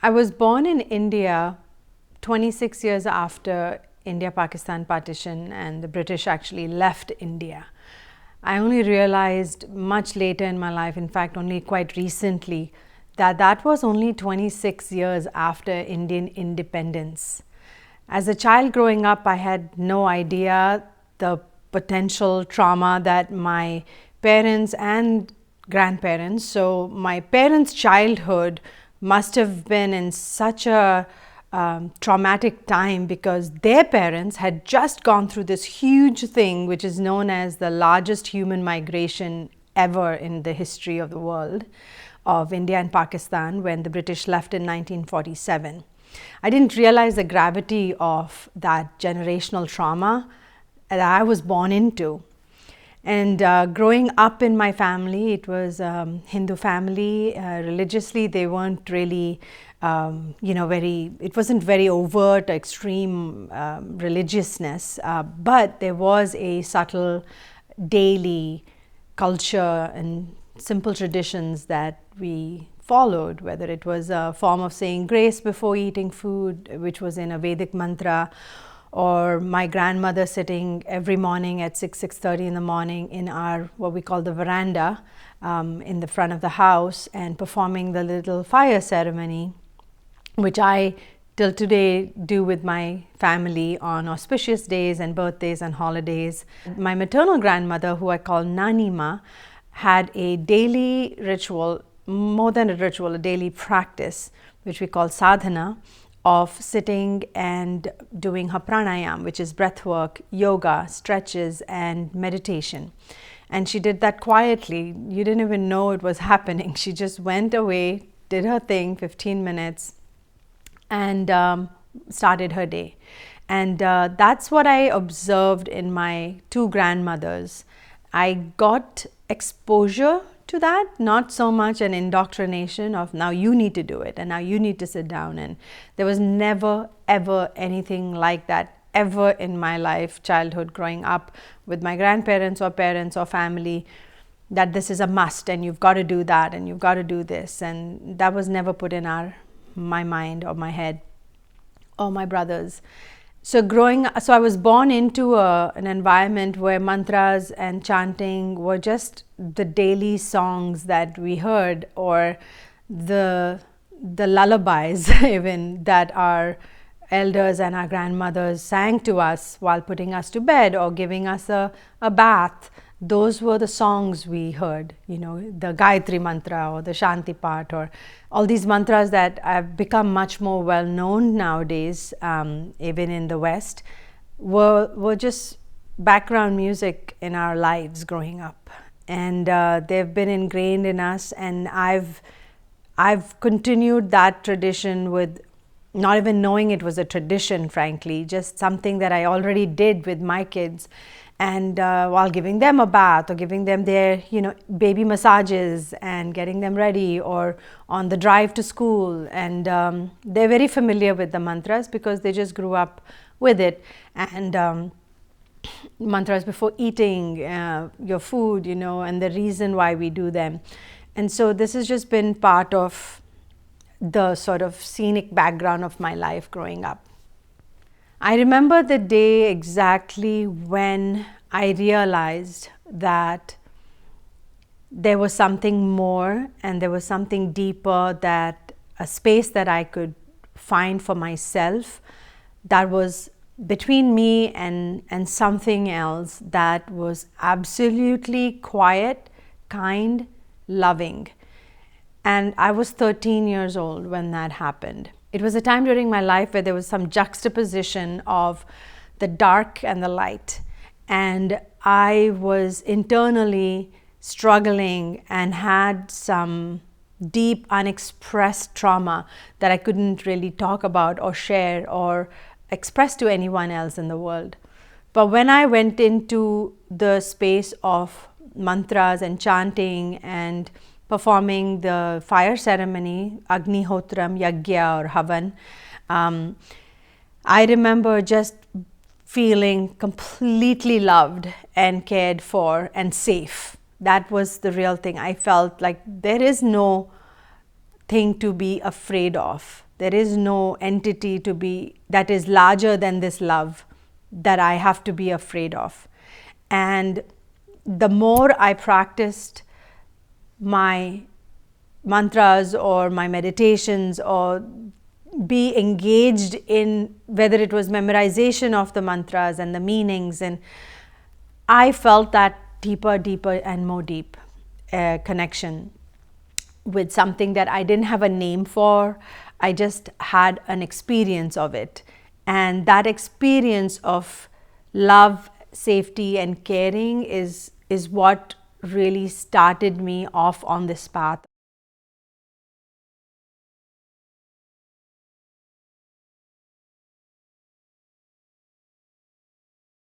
I was born in India 26 years after India-Pakistan partition and the British actually left India. I only realized much later in my life, in fact only quite recently, that that was only 26 years after Indian independence. As a child growing up, I had no idea the potential trauma that my parents and grandparents, so my parents' childhood must have been in such a traumatic time because their parents had just gone through this huge thing which is known as the largest human migration ever in the history of the world of India and Pakistan when the British left in 1947. I didn't realize the gravity of that generational trauma that I was born into. And growing up in my family, it was Hindu family. Religiously, they weren't really, it wasn't very overt, extreme religiousness, but there was a subtle daily culture and simple traditions that we followed, whether it was a form of saying grace before eating food, which was in a Vedic mantra, or my grandmother sitting every morning at 6:30 in the morning in our what we call the veranda in the front of the house and performing the little fire ceremony, which I till today do with my family on auspicious days and birthdays and holidays. My maternal grandmother, who I call Nanima, had a daily ritual, more than a ritual, a daily practice, which we call sadhana, of sitting and doing her pranayam, which is breath work, yoga, stretches, and meditation. And she did that quietly. You didn't even know it was happening. She just went away, did her thing, 15 minutes, and started her day. And that's what I observed in my two grandmothers. I got exposure to that, not so much an indoctrination of now you need to do it and now you need to sit down, and there was never ever anything like that ever in my life, childhood, growing up with my grandparents or parents or family, that this is a must and you've got to do that and you've got to do this, and that was never put in my mind or my head or my brothers. So I was born into an environment where mantras and chanting were just the daily songs that we heard, or the lullabies even that our elders and our grandmothers sang to us while putting us to bed or giving us a bath. Those were the songs we heard, the Gayatri mantra or the Shanti Path, or all these mantras that have become much more well known nowadays, even in the West, were just background music in our lives growing up. And they've been ingrained in us, and I've continued that tradition with not even knowing it was a tradition, frankly, just something that I already did with my kids. And while giving them a bath or giving them their baby massages and getting them ready, or on the drive to school, and they're very familiar with the mantras because they just grew up with it. And mantras before eating your food, and the reason why we do them. And so this has just been part of the sort of scenic background of my life growing up. I remember the day exactly when I realized that there was something more and there was something deeper, that a space that I could find for myself that was between me and something else that was absolutely quiet, kind, loving. And I was 13 years old when that happened. It was a time during my life where there was some juxtaposition of the dark and the light. And I was internally struggling and had some deep unexpressed trauma that I couldn't really talk about or share or express to anyone else in the world. But when I went into the space of mantras and chanting and performing the fire ceremony, Agnihotram, Yagya or Havan, I remember just feeling completely loved and cared for and safe. That was the real thing. I felt like there is no thing to be afraid of. There is no entity to be that is larger than this love that I have to be afraid of. And the more I practiced my mantras or my meditations or be engaged in whether it was memorization of the mantras and the meanings, and I felt that deeper and more deep connection with something that I didn't have a name for. I just had an experience of it, and that experience of love, safety and caring is what really started me off on this path.